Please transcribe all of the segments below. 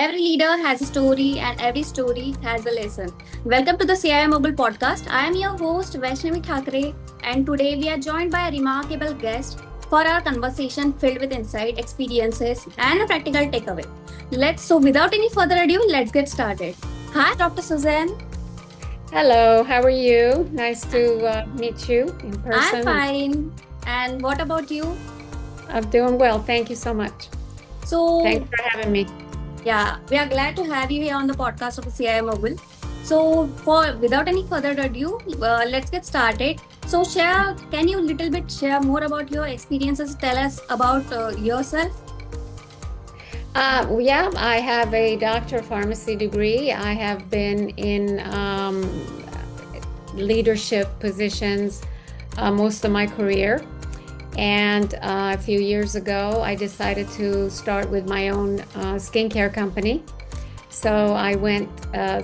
Every leader has a story and every story has a lesson. Welcome to the CI Mogul podcast. I am your host Vaishnavi Thakre and today we are joined by a remarkable guest for our conversation filled with insight, experiences and a practical takeaway. Without any further ado, let's get started. Hi Dr. Susan. Hello, how are you? Nice to meet you in person. I'm fine. And what about you? I'm doing well. Thank you so much. Thanks for having me. Yeah, we are glad to have you here on the podcast of CI Mogul. Without any further ado, let's get started. Can you little bit share more about your experiences? Tell us about yourself. Yeah, I have a doctor of pharmacy degree. I have been in leadership positions most of my career. And a few years ago, I decided to start with my own skincare company. So I went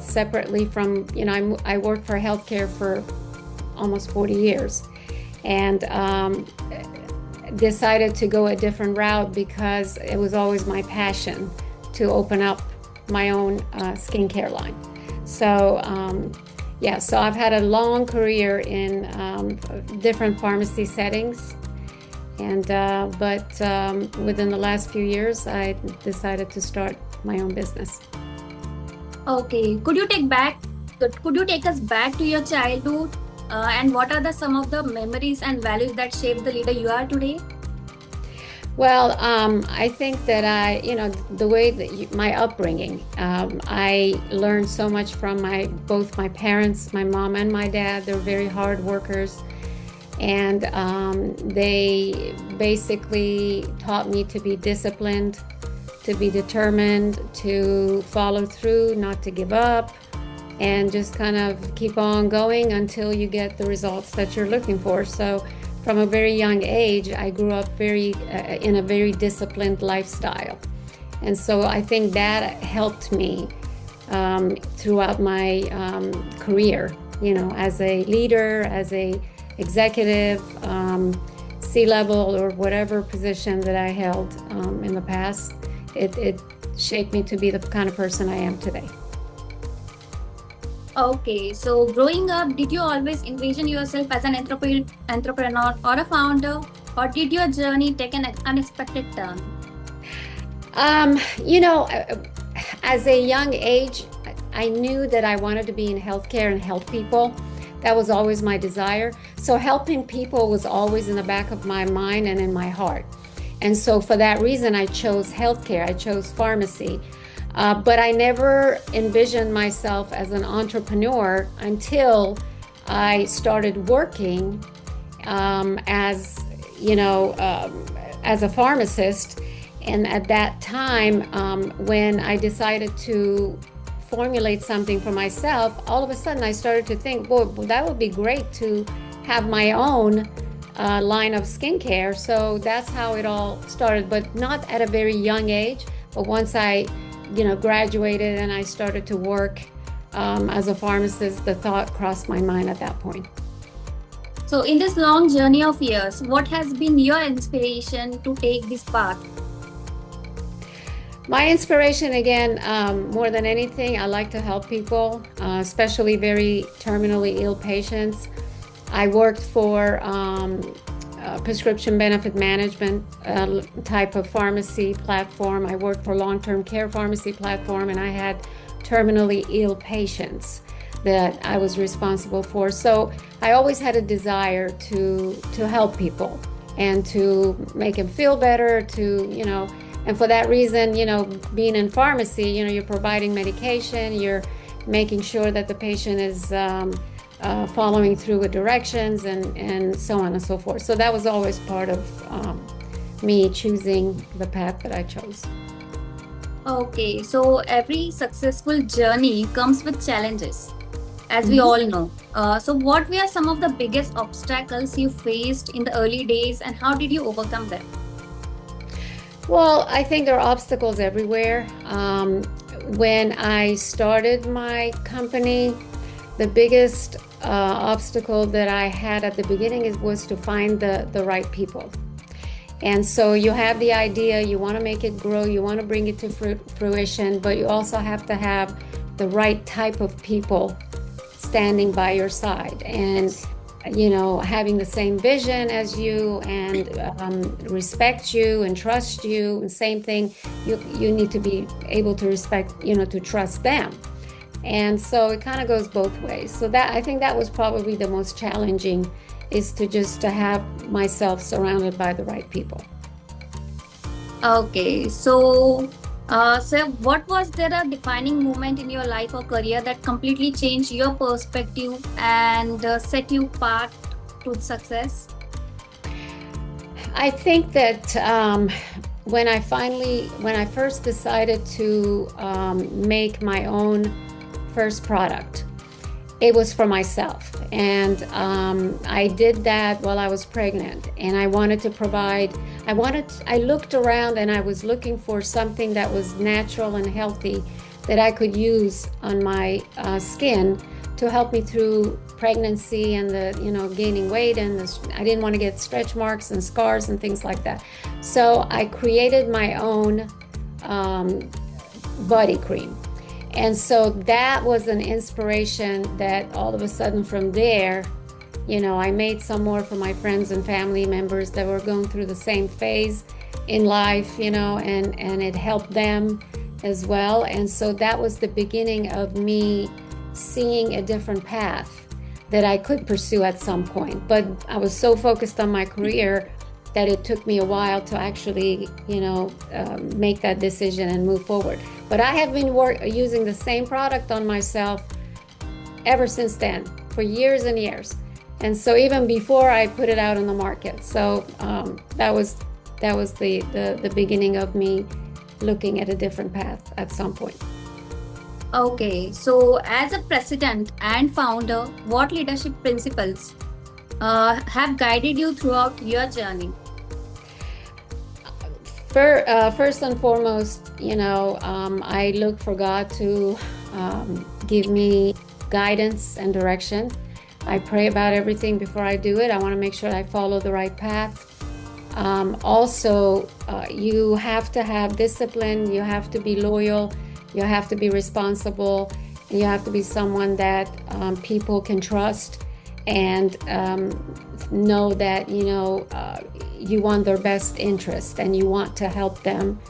separately from, I worked for healthcare for almost 40 years and decided to go a different route because it was always my passion to open up my own skincare line. So so I've had a long career in different pharmacy settings. But within the last few years, I decided to start my own business. Okay, could you take us back to your childhood and what are some of the memories and values that shaped the leader you are today? Well, I think that the way that my upbringing, I learned so much from both my parents, my mom and my dad. They're very hard workers. And they basically taught me to be disciplined, to be determined, to follow through, not to give up, and just kind of keep on going until you get the results that you're looking for. So from a very young age, I grew up in a very disciplined lifestyle. And so I think that helped me throughout my career, as a leader, as a executive, C-level, or whatever position that I held in the past. It shaped me to be the kind of person I am today. Okay, so growing up, did you always envision yourself as an entrepreneur or a founder, or did your journey take an unexpected turn? As a young age, I knew that I wanted to be in healthcare and help people. That was always my desire. So helping people was always in the back of my mind and in my heart. And so for that reason, I chose healthcare, I chose pharmacy. But I never envisioned myself as an entrepreneur until I started working as a pharmacist. And at that time, when I decided to formulate something for myself, all of a sudden I started to think, boy, that would be great to have my own line of skincare. So that's how it all started, but not at a very young age. But once I, graduated and I started to work as a pharmacist, the thought crossed my mind at that point. So in this long journey of years, what has been your inspiration to take this path? My inspiration, again, more than anything, I like to help people, especially very terminally ill patients. I worked for prescription benefit management type of pharmacy platform. I worked for long-term care pharmacy platform, and I had terminally ill patients that I was responsible for. So I always had a desire to help people and to make them feel better, and for that reason, being in pharmacy, you're providing medication, you're making sure that the patient is following through with directions and so on and so forth. So that was always part of me choosing the path that I chose. Okay, so every successful journey comes with challenges, as we all know. So what were some of the biggest obstacles you faced in the early days and how did you overcome them? Well, I think there are obstacles everywhere. When I started my company, the biggest obstacle that I had at the beginning was to find the right people. And so you have the idea, you want to make it grow, you want to bring it to fruition, but you also have to have the right type of people standing by your side and, having the same vision as you and respect you and trust you. And same thing, you need to be able to respect, to trust them. And so it kind of goes both ways. So that, I think that was probably the most challenging, is to have myself surrounded by the right people. Okay, so what was there a defining moment in your life or career that completely changed your perspective and set you path to success? I think that when I first decided to make my own first product, it was for myself. And I did that while I was pregnant, and I wanted to provide, I looked around and I was looking for something that was natural and healthy that I could use on my skin to help me through pregnancy and the, gaining weight, and I didn't want to get stretch marks and scars and things like that. So I created my own body cream. And so that was an inspiration that all of a sudden from there, I made some more for my friends and family members that were going through the same phase in life, and it helped them as well. And so that was the beginning of me seeing a different path that I could pursue at some point. But I was so focused on my career that it took me a while to actually, make that decision and move forward. But I have been using the same product on myself ever since then, for years and years. And so even before I put it out on the market. So that was the beginning of me looking at a different path at some point. Okay, so as a president and founder, what leadership principles have guided you throughout your journey? First and foremost, I look for God to give me guidance and direction. I pray about everything before I do it. I want to make sure I follow the right path. Also, you have to have discipline, you have to be loyal, you have to be responsible, and you have to be someone that people can trust and know that, you want their best interest and you want to help them,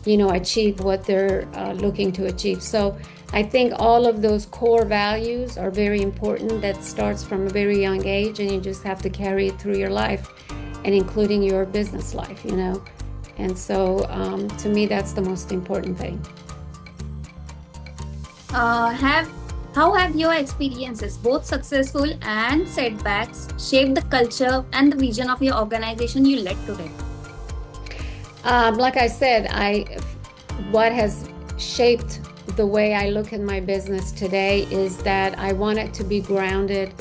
achieve what they're looking to achieve. So I think all of those core values are very important. That starts from a very young age, and you just have to carry it through your life, and including your business life, And so to me, that's the most important thing. How have your experiences, both successful and setbacks, shaped the culture and the vision of your organization you led today? Like I said, what has shaped the way I look at my business today is that I want it to be grounded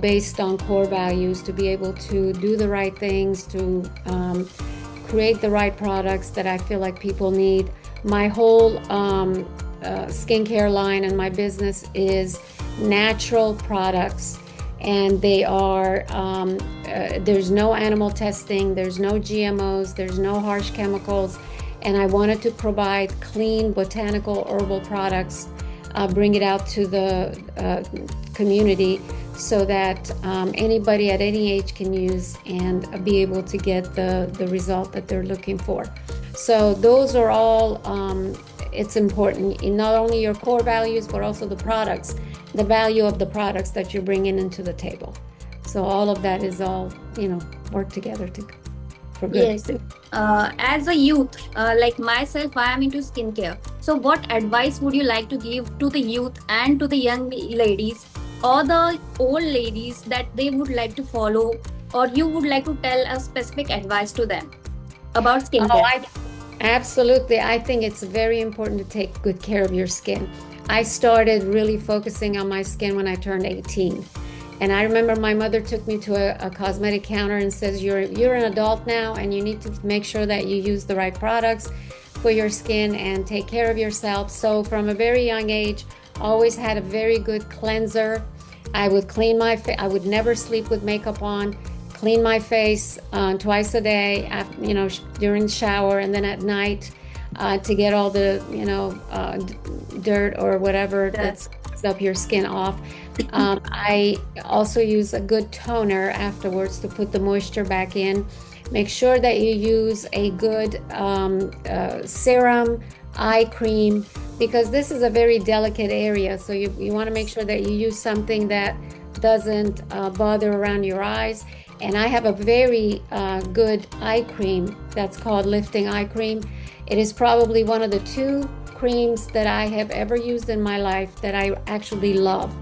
based on core values, to be able to do the right things, to create the right products that I feel like people need. My whole skincare line and my business is natural products, and they are there's no animal testing, there's no GMOs, there's no harsh chemicals, and I wanted to provide clean botanical herbal products, bring it out to the community so that anybody at any age can use and be able to get the result that they're looking for. So those are all it's important in not only your core values, but also the products, the value of the products that you're bringing into the table. So all of that is all, work together for good. Yes. As a youth, like myself, I am into skincare. So what advice would you like to give to the youth and to the young ladies or the old ladies that they would like to follow, or you would like to tell a specific advice to them about skincare? Absolutely. I think it's very important to take good care of your skin. I started really focusing on my skin when I turned 18. And I remember my mother took me to a cosmetic counter and says, you're an adult now, and you need to make sure that you use the right products for your skin and take care of yourself. So from a very young age, always had a very good cleanser. I would clean my face. I would never sleep with makeup on. clean my face twice a day, during the shower, and then at night to get all the, dirt or whatever that's up your skin off. I also use a good toner afterwards to put the moisture back in. Make sure that you use a good serum, eye cream, because this is a very delicate area. So you want to make sure that you use something that doesn't bother around your eyes. And I have a very good eye cream that's called Lifting Eye Cream. It is probably one of the 2 creams that I have ever used in my life that I actually love,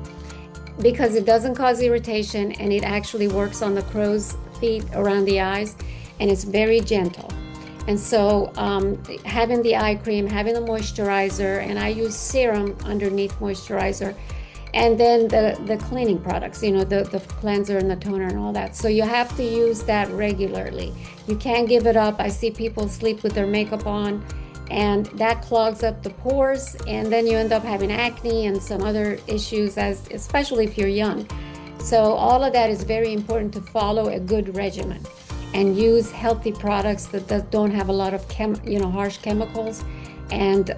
because it doesn't cause irritation and it actually works on the crow's feet around the eyes, and it's very gentle. And so having the eye cream, having the moisturizer, and I use serum underneath moisturizer, and then the cleaning products, the cleanser and the toner and all that. So you have to use that regularly. You can't give it up. I see people sleep with their makeup on, and that clogs up the pores, and then you end up having acne and some other issues, especially if you're young. So all of that is very important, to follow a good regimen and use healthy products that don't have a lot of harsh chemicals and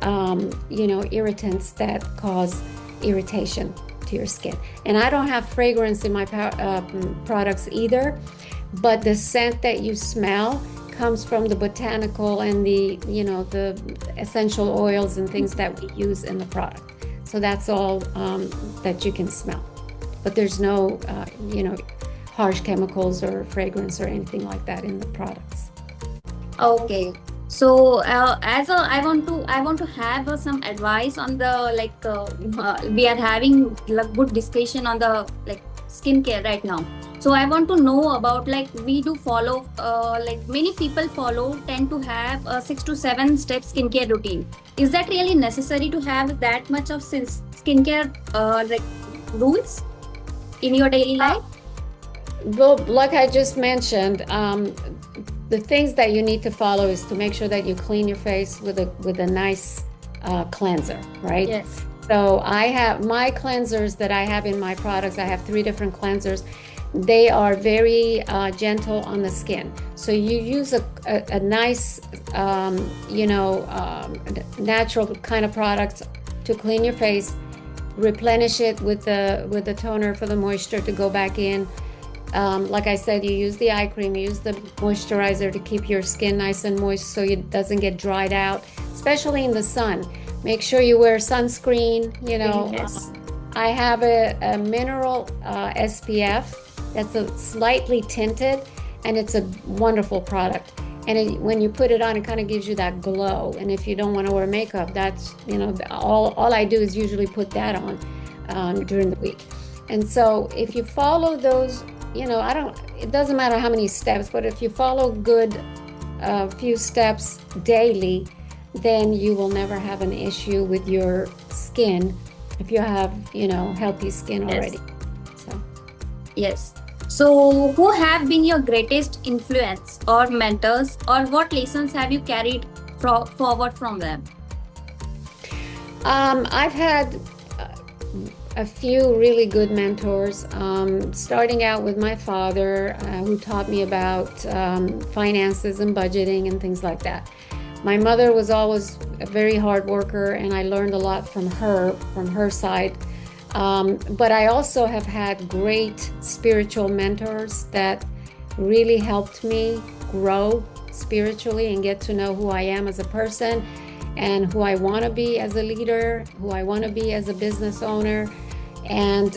irritants that cause irritation to your skin. And I don't have fragrance in my products either, but the scent that you smell comes from the botanical and the essential oils and things that we use in the product. So that's all that you can smell, but there's no harsh chemicals or fragrance or anything like that in the products. Okay. So I want to have some advice on the we are having good discussion on the skincare right now. So I want to know about we do follow many people tend to have a 6 to 7 step skincare routine. Is that really necessary to have that much of skincare rules in your daily life? Well, like I just mentioned, the things that you need to follow is to make sure that you clean your face with a nice cleanser, right? Yes. So I have my cleansers that I have in my products. I have 3 different cleansers. They are very gentle on the skin. So you use a nice, natural kind of products to clean your face, replenish it with the toner for the moisture to go back in. Like I said, you use the eye cream, you use the moisturizer to keep your skin nice and moist so it doesn't get dried out, especially in the sun. Make sure you wear sunscreen, Yes. I have a mineral SPF that's a slightly tinted, and it's a wonderful product. And when you put it on, it kind of gives you that glow. And if you don't want to wear makeup, that's, all I do is usually put that on during the week. And so if you follow those, it doesn't matter how many steps, but if you follow good few steps daily, then you will never have an issue with your skin if you have, healthy skin already. So. Yes. So who have been your greatest influence or mentors, or what lessons have you carried forward from them? I've had a few really good mentors, starting out with my father, who taught me about finances and budgeting and things like that. My mother was always a very hard worker, and I learned a lot from her side. But I also have had great spiritual mentors that really helped me grow spiritually and get to know who I am as a person and who I want to be as a leader, who I want to be as a business owner. And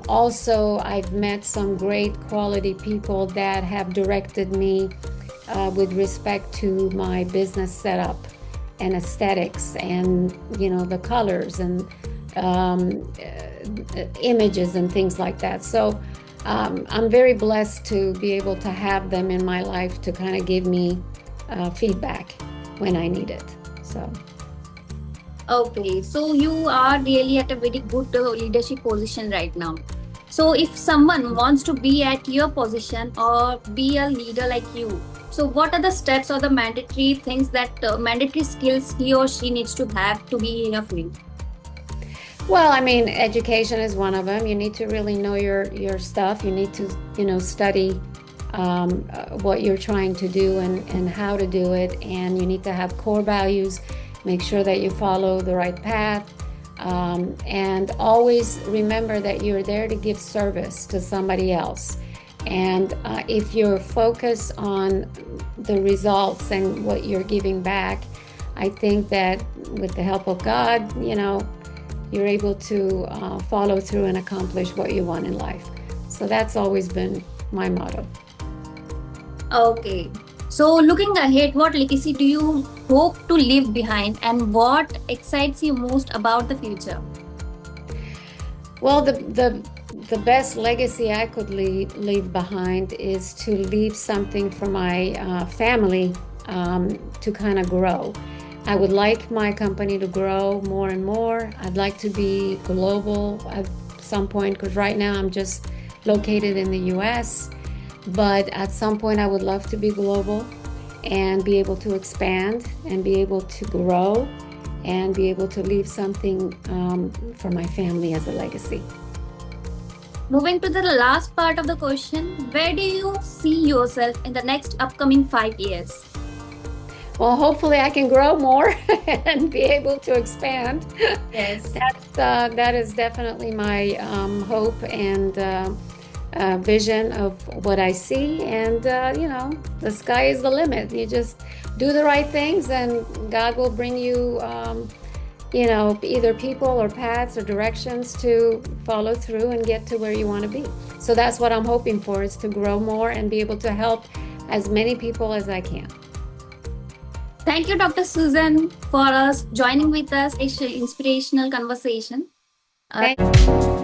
also I've met some great quality people that have directed me with respect to my business setup and aesthetics and, the colors and images and things like that. So I'm very blessed to be able to have them in my life to kind of give me feedback when I need it. So. Okay, so you are really at a very good leadership position right now. So if someone wants to be at your position or be a leader like you, so what are the steps or the mandatory things mandatory skills he or she needs to have to be in a field? Well, education is one of them. You need to really know your stuff. You need to, study what you're trying to do and how to do it. And you need to have core values, make sure that you follow the right path, and always remember that you're there to give service to somebody else. And if you're focused on the results and what you're giving back, I think that with the help of God, you're able to follow through and accomplish what you want in life. So that's always been my motto. Okay. So, looking ahead, what legacy do you hope to leave behind and what excites you most about the future? Well, the best legacy I could leave behind is to leave something for my family to kind of grow. I would like my company to grow more and more. I'd like to be global at some point, because right now I'm just located in the US. But at some point I would love to be global and be able to expand and be able to grow and be able to leave something for my family as a legacy. Moving to the last part of the question, where do you see yourself in the next upcoming 5 years? Well, hopefully I can grow more and be able to expand. Yes. That is definitely my hope and vision of what I see. And, the sky is the limit. You just do the right things and God will bring you, either people or paths or directions to follow through and get to where you want to be. So that's what I'm hoping for, is to grow more and be able to help as many people as I can. Thank you, Dr. Susan, for joining with us. It's an inspirational conversation. Thank you.